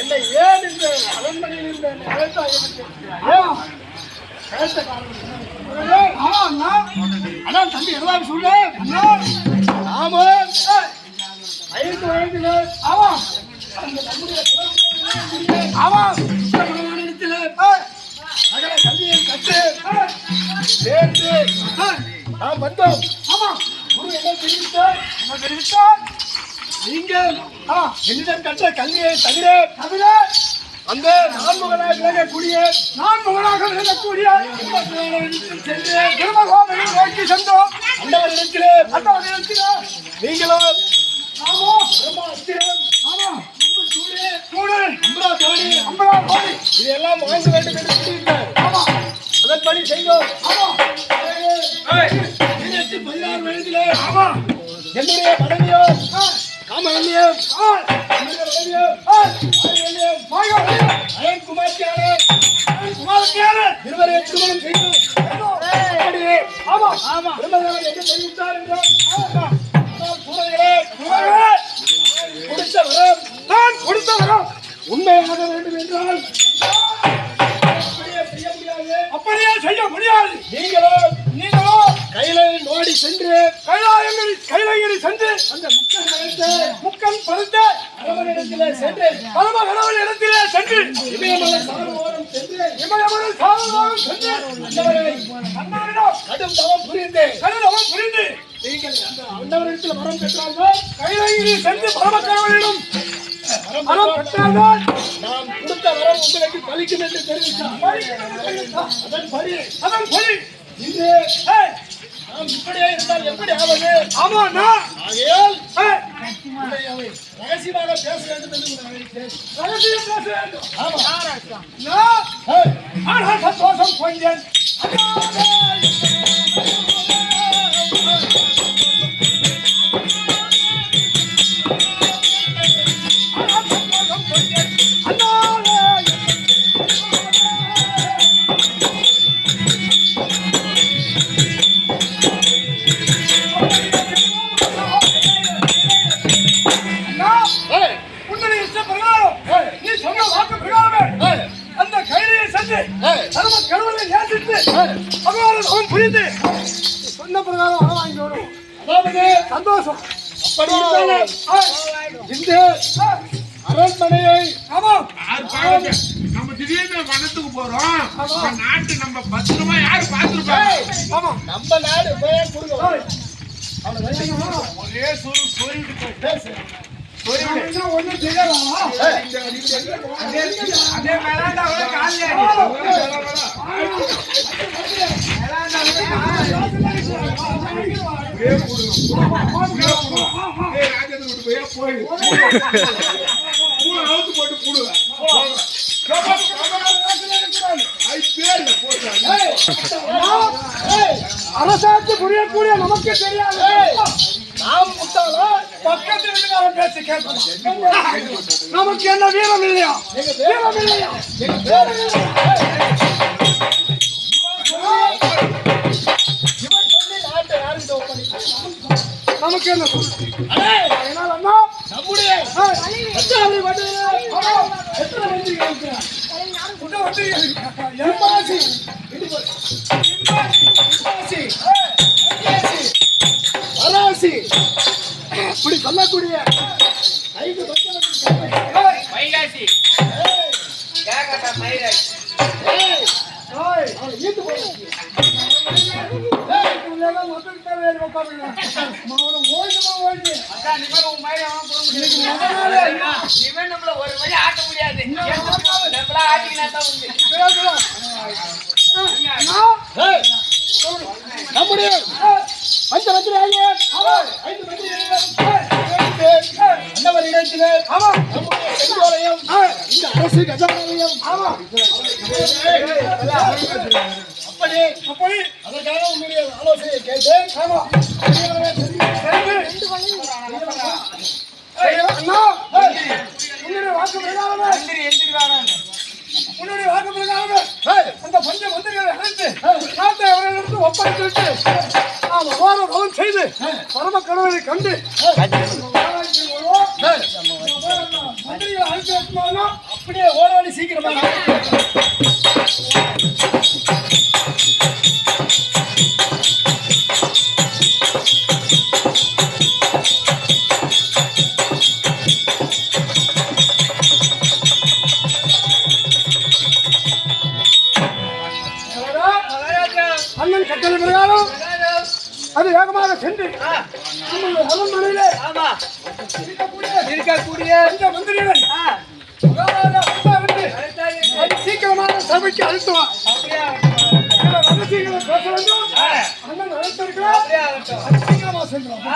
என்னை ஏன் இந்த அரண்மனையில் இருந்த அதான் தம்பி எல்லாம் சொல்லு. ஆமா 5 வயதில் ஆமா ஆமா சகல கல்வியை கற்று சேர்த்து நாம் வந்தோம். ஆமா குரு என்ன தெரிவித்தார்? நீங்கள் என்னிடம் கற்ற கல்வியை தவிர அந்த நான்முகனாக விளங்கக்கூடிய சென்று திருமகோமையில் நோக்கி சென்றோம். அந்தவரிடத்திலே நீங்களும் இதெல்லாம் வாங்க வேண்டும் என்று சொல்லியிருக்கார். அதன்படி செய்தோம். 16 வயதிலே என்னுடைய மனைவியோ காமகல்யம் இருவரை திருமணம் செய்தோம். கொடுத்த வரம் உண்மையாக வேண்டும் என்றால் அப்படியே செய்ய முடியாது. நீங்களோ கைலாயங்கரி சென்று அந்த முக்கன் படுத்த கடவுளிடத்திலே சென்று இமயமலை சாரவாரம் சென்று கடும் தவம் புரிந்து நீங்கள் அந்த அண்டவரிடத்தில் வரம் பெற்றார்கள். கைலாயங்கிரி சென்று பரம கடவுளிடம் வரம் பெற்றார்கள். நாம் கொடுத்த வரம் உங்களுக்கு பலிக்கும் என்று தெரிவித்தார். அதன்படி இன்று நாம் இப்படியே இருந்தால் எப்படி ஆவது? ஆமாண்ணா, ஆகையால் ரகசியமாக பேச வேண்டும் என்று ரகசியம் பேச வேண்டும். ஆமா சந்தோஷம் கொஞ்சம் சொன்ன பிரகாரம் வாங்கி வரும். அதாவது சந்தோஷம். அப்படி இந்த அரண்மனையை நம்ம திடீர்னு வனத்துக்கு போறோம். நாட்டு நம்ம பத்திரமா யாரு பாத்துருப்பாங்க? நம்ம நாடு போய் கொடுங்க. ஒரே சொல்லிட்டு பேசு. ஒன்னும் செய்யலாம். அதே மேலாண்டா அரசாட்சி புரியக்கூடிய நமக்கு தெரியாது. நாம் முட்டாளா பக்கத்து வீட்டுக்காரன் பேச்சு கேட்கணும். நமக்கு என்ன வீரம் இல்லையா? நமக்கு என்ன நம்முடைய இப்படி சொல்லக்கூடிய நம்முடைய அரசு கஜானாலயம் அப்படித்தானே? அப்படி அதற்காக உன்னுடைய ஆலோசனையை கேட்டேன். ஆமா அண்ணா உன்னுடைய வாக்கு பிரகாரமே உன்னுடைய வாக்கு பிரகாரமே அந்த பஞ்ச மந்திரிகளை அழைத்து நாட்டை அவர்களிடத்து ஒப்படைத்து நாம் அபாரம் செய்து பரம கடவுளை கண்டு மந்திரிகளை அழைத்து வைக்குமானா அப்படியே ஓடோடி சீக்கிரமாக அண்ணன் கட்டளை பிரகாரம் அது வேகமாக சென்று நம்முடைய அரண்மனையிலே இருக்கக்கூடிய இந்த மந்திரிகள் சீக்கிரமாக சபைக்கு அழைத்துவார் ரகசியங்களை பேச வேண்டும் அண்ணன் அழைத்திருக்கிறார் சீக்கிரமாக சென்றோம்